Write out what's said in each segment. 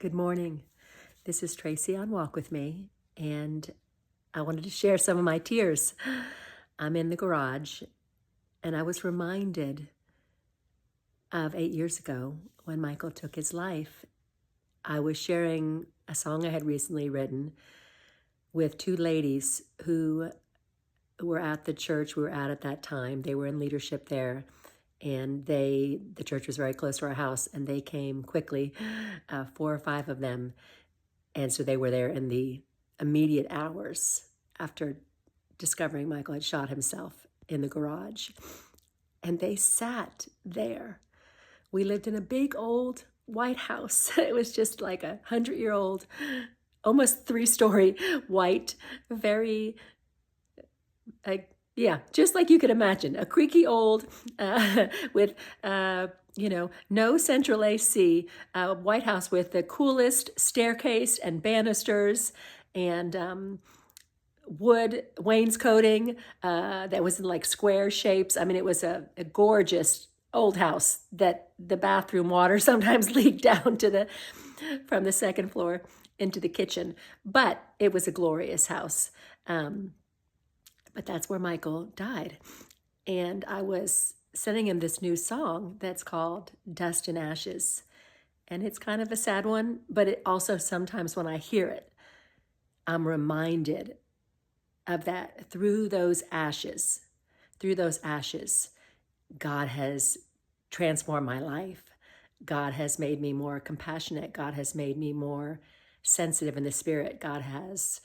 Good morning. This is Tracy on Walk With Me, and I wanted to share some of my tears. I'm in the garage, and I was reminded of 8 years ago when Michael took his life. I was sharing a song I had recently written with two ladies who were at the church we were at that time. They were in leadership there, and the church was very close to our house, and they came quickly, 4 or 5 of them. And so they were there in the immediate hours after discovering Michael had shot himself in the garage. And they sat there. We lived in a big old white house. It was just like 100-year-old, almost 3-story white, very, just like you could imagine, a creaky old with no central AC, White House with the coolest staircase and banisters and wood wainscoting that was in like square shapes. I mean, it was a gorgeous old house that the bathroom water sometimes leaked down from the second floor into the kitchen. But it was a glorious house. But that's where Michael died. And I was sending him this new song that's called Dust and Ashes. And it's kind of a sad one, but it also sometimes when I hear it, I'm reminded of that through those ashes, God has transformed my life. God has made me more compassionate. God has made me more sensitive in the spirit. God has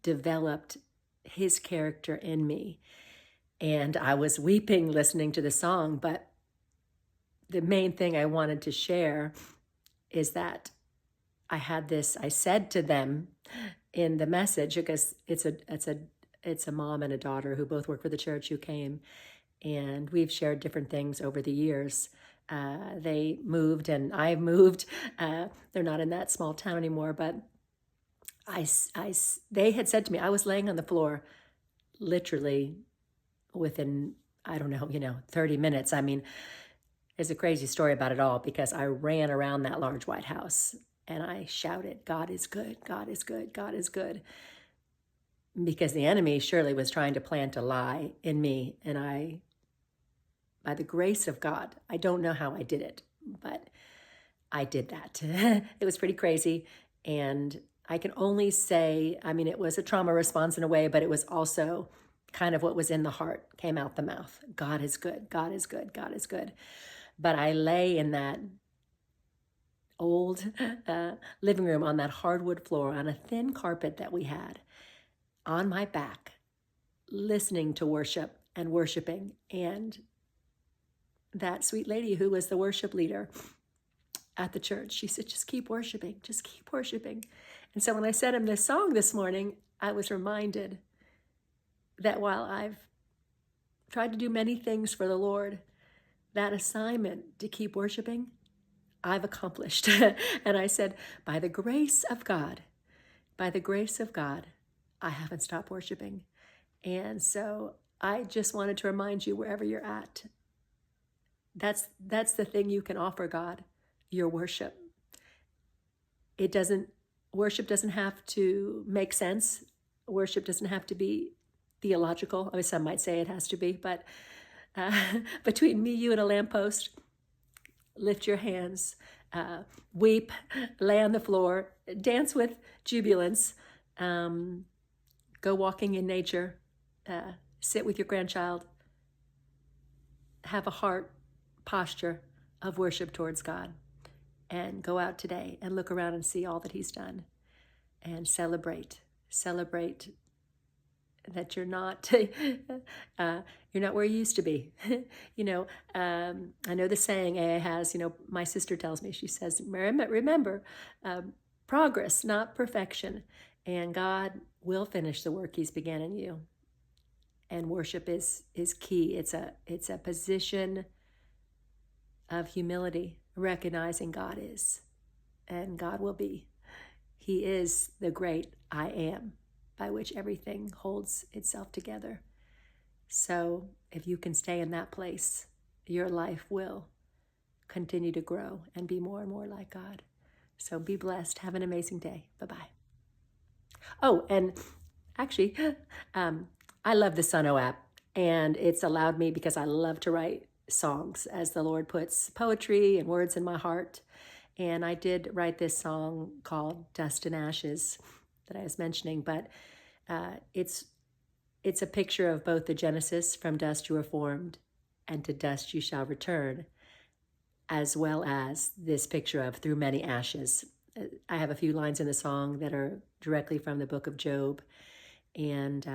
developed his character in me. And I was weeping listening to the song, but the main thing I wanted to share is that I said to them in the message, because it's a mom and a daughter who both work for the church who came, and we've shared different things over the years. They moved and I moved. They're not in that small town anymore, but they had said to me, I was laying on the floor literally within, 30 minutes. I mean, there's a crazy story about it all because I ran around that large white house and I shouted, God is good, God is good, God is good. Because the enemy surely was trying to plant a lie in me. And by the grace of God, I don't know how I did it, but I did that. It was pretty crazy. And I can only say, it was a trauma response in a way, but it was also kind of what was in the heart came out the mouth. God is good, God is good, God is good. But I lay in that old living room on that hardwood floor on a thin carpet that we had on my back, listening to worship and worshiping. And that sweet lady who was the worship leader at the church, she said, just keep worshiping, just keep worshiping. And so when I sent him this song this morning, I was reminded that while I've tried to do many things for the Lord, that assignment to keep worshiping, I've accomplished. And I said, by the grace of God, I haven't stopped worshiping. And so I just wanted to remind you, wherever you're at, that's the thing you can offer God, your worship. Worship doesn't have to make sense. Worship doesn't have to be theological. I mean, some might say it has to be, but between me, you, and a lamppost, lift your hands, weep, lay on the floor, dance with jubilance, go walking in nature, sit with your grandchild, have a heart posture of worship towards God, and go out today and look around and see all that he's done, and celebrate that you're not where you used to be. I know the saying AA has, my sister tells me, she says, remember, progress, not perfection. And God will finish the work he's began in you. And worship is key. It's a position of humility, recognizing God is, and God will be. He is the great I am, by which everything holds itself together. So if you can stay in that place, your life will continue to grow and be more and more like God. So be blessed. Have an amazing day. Bye-bye. Oh, and actually, I love the Suno app, and it's allowed me, because I love to write songs as the Lord puts poetry and words in my heart. And I did write this song called Dust and Ashes that I was mentioning, but it's a picture of both the Genesis, from dust you were formed, and to dust you shall return, as well as this picture of through many ashes. I have a few lines in the song that are directly from the book of Job. And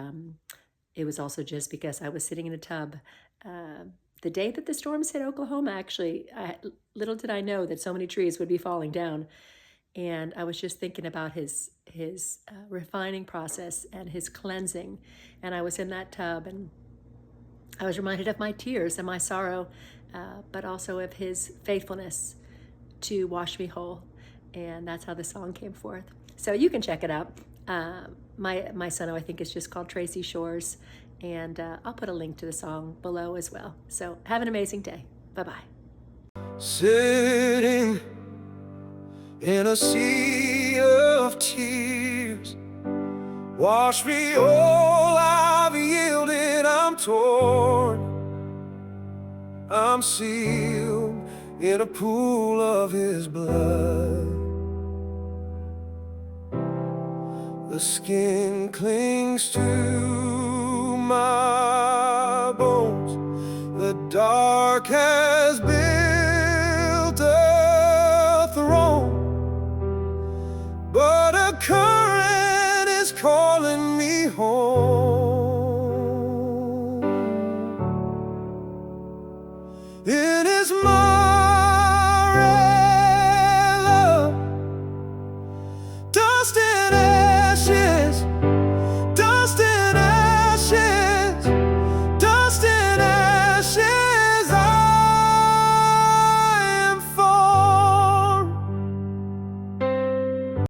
it was also just because I was sitting in a tub the day that the storms hit Oklahoma, actually. Little did I know that so many trees would be falling down. And I was just thinking about his refining process and his cleansing. And I was in that tub, and I was reminded of my tears and my sorrow, but also of his faithfulness to wash me whole. And that's how the song came forth. So you can check it out. My son, I think, is just called Tracy Shores. And I'll put a link to the song below as well. So have an amazing day. Bye-bye. Sitting in a sea of tears, wash me all, I've yielded, I'm torn, I'm sealed in a pool of his blood. The skin clings to my bones, the dark has built a throne, but a current is calling me home.